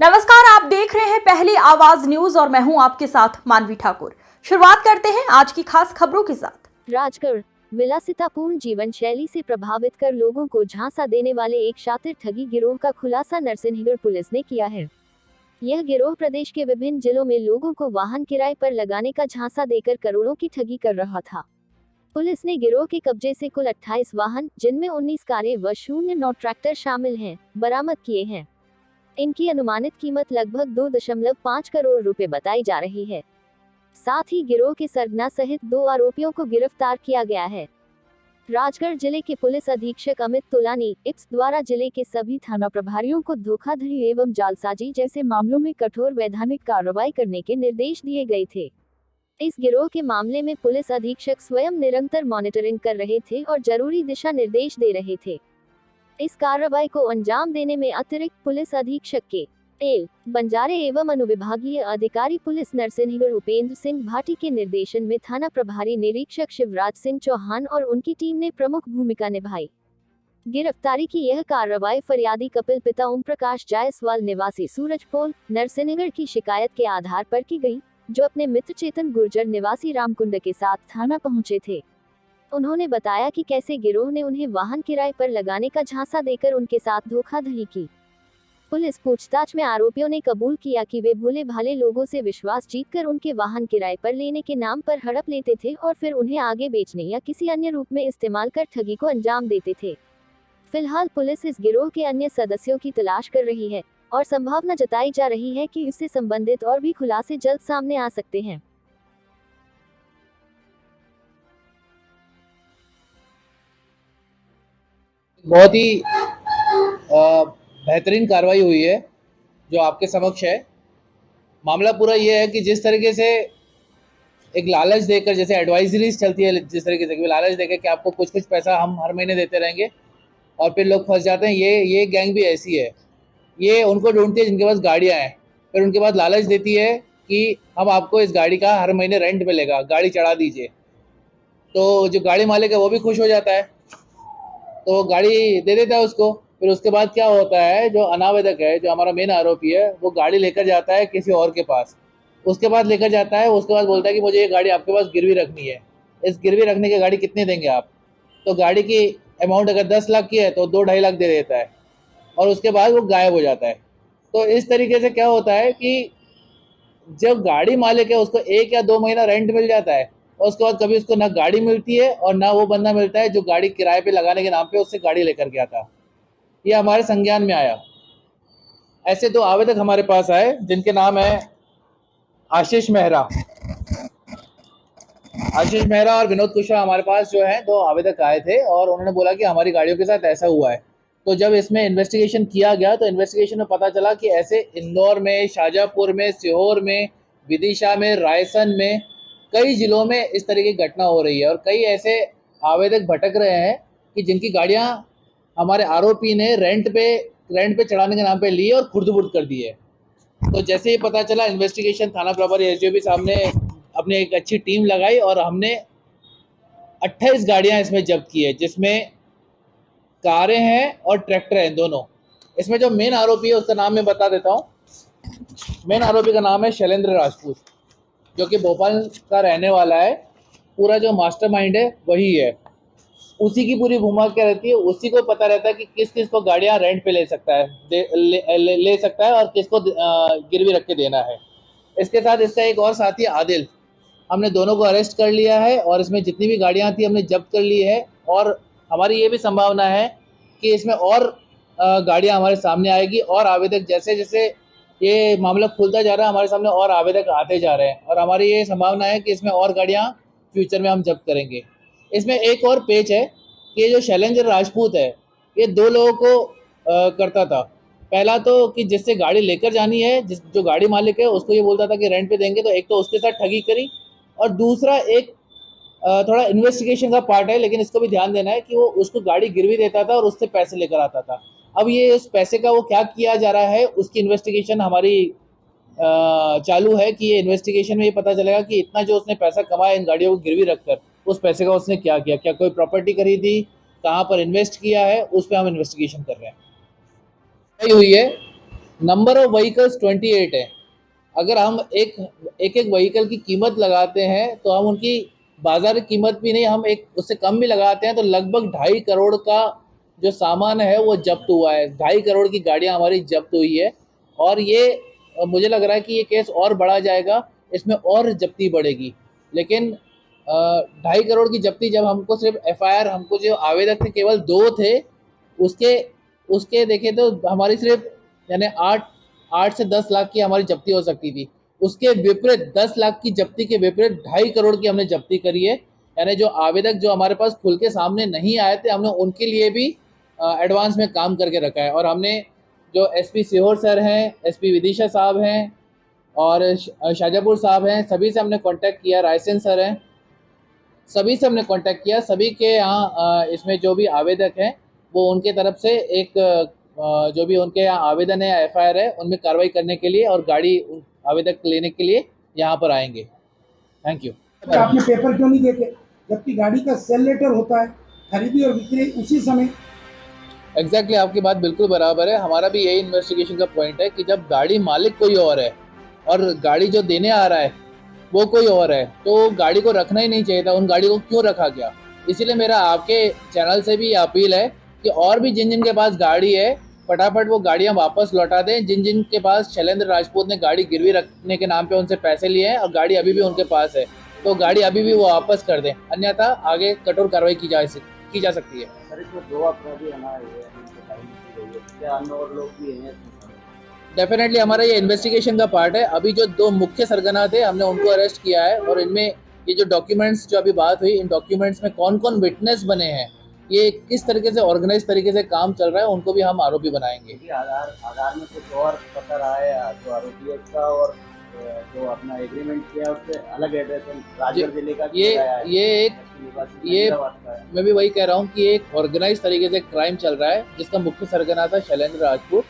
नमस्कार, आप देख रहे हैं पहली आवाज न्यूज और मैं हूं आपके साथ मानवी ठाकुर। शुरुआत करते हैं आज की खास खबरों के साथ। राजगढ़ विलासितापूर्ण जीवन शैली से प्रभावित कर लोगों को झांसा देने वाले एक शातिर ठगी गिरोह का खुलासा नरसिंहगढ़ पुलिस ने किया है। यह गिरोह प्रदेश के विभिन्न जिलों में लोगों को वाहन किराए पर लगाने का झांसा देकर करोड़ों की ठगी कर रहा था। पुलिस ने गिरोह के कब्जे से कुल 28 वाहन, जिनमें 19 कारें व 09 ट्रैक्टर शामिल हैं, बरामद किए हैं। इनकी अनुमानित कीमत लगभग 2.5 करोड़ रुपए बताई जा रही है। साथ ही गिरोह के सरगना सहित 2 आरोपियों को गिरफ्तार किया गया है। राजगढ़ जिले के पुलिस अधीक्षक अमित तुलानी इप्स द्वारा जिले के सभी थाना प्रभारियों को धोखाधड़ी एवं जालसाजी जैसे मामलों में कठोर वैधानिक कार्रवाई करने के निर्देश दिए गए थे। इस गिरोह के मामले में पुलिस अधीक्षक स्वयं निरंतर मॉनिटरिंग कर रहे थे और जरूरी दिशा निर्देश दे रहे थे। इस कार्रवाई को अंजाम देने में अतिरिक्त पुलिस अधीक्षक के एल बंजारे एवं अनुविभागीय अधिकारी पुलिस नरसिंहगढ़ उपेंद्र सिंह भाटी के निर्देशन में थाना प्रभारी निरीक्षक शिवराज सिंह चौहान और उनकी टीम ने प्रमुख भूमिका निभाई। गिरफ्तारी की यह कार्रवाई फरियादी कपिल पिता ओम प्रकाश जायसवाल निवासी सूरजपोल नरसिंहगढ़ की शिकायत के आधार पर की गई, जो अपने मित्र चेतन गुर्जर निवासी रामकुंड के साथ थाना पहुंचे थे। उन्होंने बताया कि कैसे गिरोह ने उन्हें वाहन किराए पर लगाने का झांसा देकर उनके साथ धोखाधड़ी की। पुलिस पूछताछ में आरोपियों ने कबूल किया कि वे भोले भाले लोगों से विश्वास जीतकर उनके वाहन किराए पर लेने के नाम पर हड़प लेते थे और फिर उन्हें आगे बेचने या किसी अन्य रूप में इस्तेमाल कर ठगी को अंजाम देते थे। फिलहाल पुलिस इस गिरोह के अन्य सदस्यों की तलाश कर रही है और संभावना जताई जा रही है कि इससे संबंधित और भी खुलासे जल्द सामने आ सकते हैं। बहुत ही बेहतरीन कार्रवाई हुई है जो आपके समक्ष है। मामला पूरा ये है कि जिस तरीके से एक लालच देकर, जैसे एडवाइजरीज चलती है, जिस तरीके से लालच देकर कि आपको कुछ कुछ पैसा हम हर महीने देते रहेंगे और फिर लोग फंस जाते हैं। ये गैंग भी ऐसी है। ये उनको ढूंढती है जिनके पास गाड़ियाँ हैं, फिर उनके पास लालच देती है कि हम आपको इस गाड़ी का हर महीने रेंट मिलेगा, गाड़ी चढ़ा दीजिए। तो जो गाड़ी मालिक है वो भी खुश हो जाता है, तो गाड़ी दे देता है उसको। फिर उसके बाद क्या होता है, जो अनावेदक है, जो हमारा मेन आरोपी है, वो गाड़ी लेकर जाता है किसी और के पास। उसके पास लेकर जाता है, उसके बाद बोलता है कि मुझे ये गाड़ी आपके पास गिरवी रखनी है। इस गिरवी रखने की गाड़ी कितने देंगे आप? तो गाड़ी की अमाउंट अगर 10 लाख की है तो 2-2.5 लाख दे देता है और उसके बाद वो गायब हो जाता है। तो इस तरीके से क्या होता है कि जब गाड़ी मालिक है उसको 1 या 2 महीना रेंट मिल जाता है और उसके बाद कभी उसको ना गाड़ी मिलती है और ना वो बंदा मिलता है जो गाड़ी किराए पे लगाने के नाम पे उससे गाड़ी लेकर गया था। ये हमारे संज्ञान में आया। ऐसे 2 आवेदक हमारे पास आए जिनके नाम है आशीष मेहरा और विनोद कुशवाहा। हमारे पास जो है 2 आवेदक आए थे और उन्होंने बोला कि हमारी गाड़ियों के साथ ऐसा हुआ है। तो जब इसमें इन्वेस्टिगेशन किया गया तो इन्वेस्टिगेशन में पता चला कि ऐसे इंदौर में, शाजापुर में, सीहोर में, विदिशा में, रायसन में, कई जिलों में इस तरह की घटना हो रही है और कई ऐसे आवेदक भटक रहे हैं कि जिनकी गाड़ियां हमारे आरोपी ने रेंट पे चढ़ाने के नाम पे ली और खुर्द-बुर्द कर दी है। तो जैसे ही पता चला, इन्वेस्टिगेशन थाना प्रभारी एसडीओपी साहब ने अपनी एक अच्छी टीम लगाई और हमने 28 गाड़ियां इसमें जब्त की है, जिसमें कारें हैं और ट्रैक्टर हैं दोनों। इसमें जो मेन आरोपी है उसका नाम मैं बता देता हूँ। मेन आरोपी का नाम है शैलेंद्र राजपूत, जो कि भोपाल का रहने वाला है। पूरा जो मास्टरमाइंड है वही है, उसी की पूरी भूमिका क्या रहती है, उसी को पता रहता है कि किस किस को गाड़ियां रेंट पे ले सकता है, ले सकता है और किसको गिरवी रख के देना है। इसके साथ इसका एक और साथी आदिल, हमने दोनों को अरेस्ट कर लिया है और इसमें जितनी भी गाड़ियां थी हमने जब्त कर ली है और हमारी ये भी संभावना है कि इसमें और गाड़ियां हमारे सामने आएगी और आवेदक जैसे जैसे ये मामला खुलता जा रहा है हमारे सामने और आवेदक आते जा रहे हैं और हमारी ये संभावना है कि इसमें और गाड़ियां फ्यूचर में हम जब्त करेंगे। इसमें एक और पेच है कि ये जो शैलेंद्र राजपूत है, ये 2 लोगों को करता था। पहला तो कि जिससे गाड़ी लेकर जानी है, जो गाड़ी मालिक है उसको ये बोलता था कि रेंट पे देंगे, तो एक तो उसके साथ ठगी करी और दूसरा एक थोड़ा इन्वेस्टिगेशन का पार्ट है, लेकिन इसको भी ध्यान देना है कि वो उसको गाड़ी गिरवी देता था और उससे पैसे लेकर आता था। अब ये उस पैसे का वो क्या किया जा रहा है उसकी इन्वेस्टिगेशन हमारी चालू है कि ये इन्वेस्टिगेशन में ये पता चलेगा कि इतना जो उसने पैसा कमाया इन गाड़ियों को गिरवी रखकर, उस पैसे का उसने क्या किया, क्या कोई प्रॉपर्टी खरीदी, कहाँ पर इन्वेस्ट किया है, उस पर हम इन्वेस्टिगेशन कर रहे हैं। हुई है नंबर ऑफ व्हीकल्स 28 है। अगर हम एक एक व्हीकल की कीमत लगाते हैं तो हम उनकी बाजार की कीमत भी नहीं, हम एक उससे कम भी लगाते हैं तो लगभग 2.5 करोड़ का जो सामान है वो जब्त हुआ है। 2.5 करोड़ की गाड़ियां हमारी जब्त हुई है। और ये मुझे लग रहा है कि ये केस और बढ़ा जाएगा, इसमें और जब्ती बढ़ेगी। लेकिन 2.5 करोड़ की जब्ती, जब हमको सिर्फ FIR, हमको जो आवेदक थे केवल 2 थे, उसके उसके देखें तो हमारी सिर्फ यानी 8 से 10 लाख की हमारी जब्ती हो सकती थी। उसके विपरीत 10 लाख की जब्ती के विपरीत 2.5 करोड़ की हमने जब्ती करी है। यानी जो आवेदक जो हमारे पास खुल के सामने नहीं आए थे, हमने उनके लिए भी एडवांस में काम करके रखा है। और हमने जो SP सीहोर सर हैं, SP विदिशा साहब हैं और शाहजहाँपुर साहब हैं, सभी से हमने कांटेक्ट किया। रायसेन सर हैं, सभी से हमने कांटेक्ट किया। सभी के यहाँ इसमें जो भी आवेदक हैं वो उनके तरफ से एक जो भी उनके यहाँ आवेदन है, FIR है, उनमें कार्रवाई करने के लिए और गाड़ी आवेदक लेने के लिए यहाँ पर आएंगे। Thank you. तो आपने पेपर क्यों नहीं देखे, जबकि गाड़ी का सेल लेटर होता है, खरीदी और बिक्री उसी समय। एग्जैक्टली आपकी बात बिल्कुल बराबर है। हमारा भी यही इन्वेस्टिगेशन का पॉइंट है कि जब गाड़ी मालिक कोई और है और गाड़ी जो देने आ रहा है वो कोई और है, तो गाड़ी को रखना ही नहीं चाहिए था। उन गाड़ी को क्यों रखा गया? इसीलिए मेरा आपके चैनल से भी अपील है कि और भी जिन जिन के पास गाड़ी है फटाफट वो गाड़ियां वापस लौटा दें। जिन जिन के पास शैलेंद्र राजपूत ने गाड़ी गिरवी रखने के नाम पे उनसे पैसे लिए हैं और गाड़ी अभी भी उनके पास है, तो गाड़ी अभी भी वो वापस कर दें, अन्यथा आगे कठोर कार्रवाई की जा सकती है। सर, इसमें 2 अपराधी हमारे हैं, उनको फाइन की गई है। क्या अन्य और लोग भी हैं इसमें? डेफिनेटली हमारा ये इन्वेस्टिगेशन का पार्ट है। अभी जो 2 मुख्य सरगना थे हमने उनको अरेस्ट किया है और इनमें ये जो डॉक्यूमेंट्स जो अभी बात हुई, इन डॉक्यूमेंट्स में कौन कौन विटनेस बने हैं, ये किस तरीके से ऑर्गेनाइज तरीके से काम चल रहा है, उनको भी हम आरोपी बनाएंगे। क्योंकि आधार में कुछ और पता रहा है जो आरोपी है उसका, और जो अपना एग्रीमेंट किया उससे अलग एड्रेस है, राजगढ़ जिले का ये मैं भी वही कह रहा हूँ कि एक ऑर्गेनाइज तरीके से क्राइम चल रहा है जिसका मुख्य सरगना था शैलेंद्र राजपूत।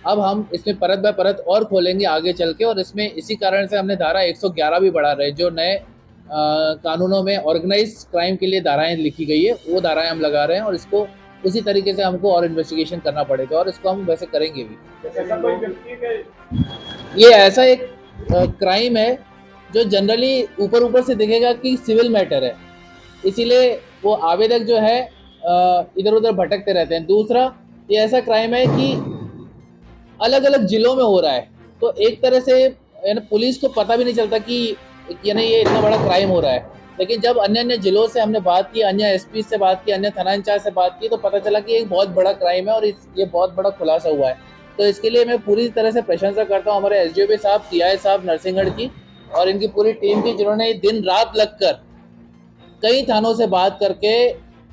अब हम इसमें परत बाय परत और खोलेंगे आगे चल के, और इसमें इसी कारण से हमने धारा 111 भी बढ़ा रहे हैं। जो नए कानूनों में ऑर्गेनाइज क्राइम के लिए धाराएं लिखी गई है वो धाराएं हम लगा रहे हैं, और इसको उसी तरीके से हमको और इन्वेस्टिगेशन करना पड़ेगा और इसको हम वैसे करेंगे भी। ये ऐसा एक क्राइम है जो जनरली ऊपर से दिखेगा कि सिविल मैटर है, इसीलिए वो आवेदक जो है इधर उधर भटकते रहते हैं। दूसरा, ये ऐसा क्राइम है कि अलग अलग जिलों में हो रहा है, तो एक तरह से यानी पुलिस को पता भी नहीं चलता कि यानी ये इतना बड़ा क्राइम हो रहा है। लेकिन जब अन्य अन्य जिलों से हमने बात की, अन्य SP से बात की, अन्य थाना इंचार्ज से बात की, तो पता चला कि एक बहुत बड़ा क्राइम है और ये बहुत बड़ा खुलासा हुआ है। तो इसके लिए मैं पूरी तरह से प्रशंसा करता हूँ हमारे SDOP साहब, TI साहब नरसिंहगढ़ की और इनकी पूरी टीम की, जिन्होंने दिन रात लगकर कई थानों से बात करके,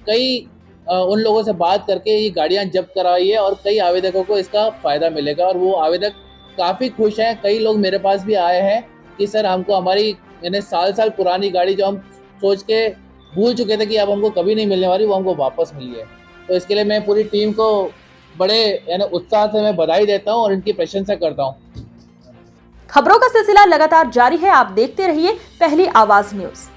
कई उन लोगों से बात करके ये गाड़ियां जब्त कराई है और कई आवेदकों को इसका फ़ायदा मिलेगा और वो आवेदक काफ़ी खुश हैं। कई लोग मेरे पास भी आए हैं कि सर हमको हमारी यानी साल पुरानी गाड़ी जो हम सोच के भूल चुके थे कि अब हमको कभी नहीं मिलने वाली, वो हमको वापस मिली है। तो इसके लिए मैं पूरी टीम को बड़े यानी उत्साह से मैं बधाई देता हूँ और इनकी प्रशंसा करता हूँ। खबरों का सिलसिला लगातार जारी है, आप देखते रहिए पहली आवाज न्यूज।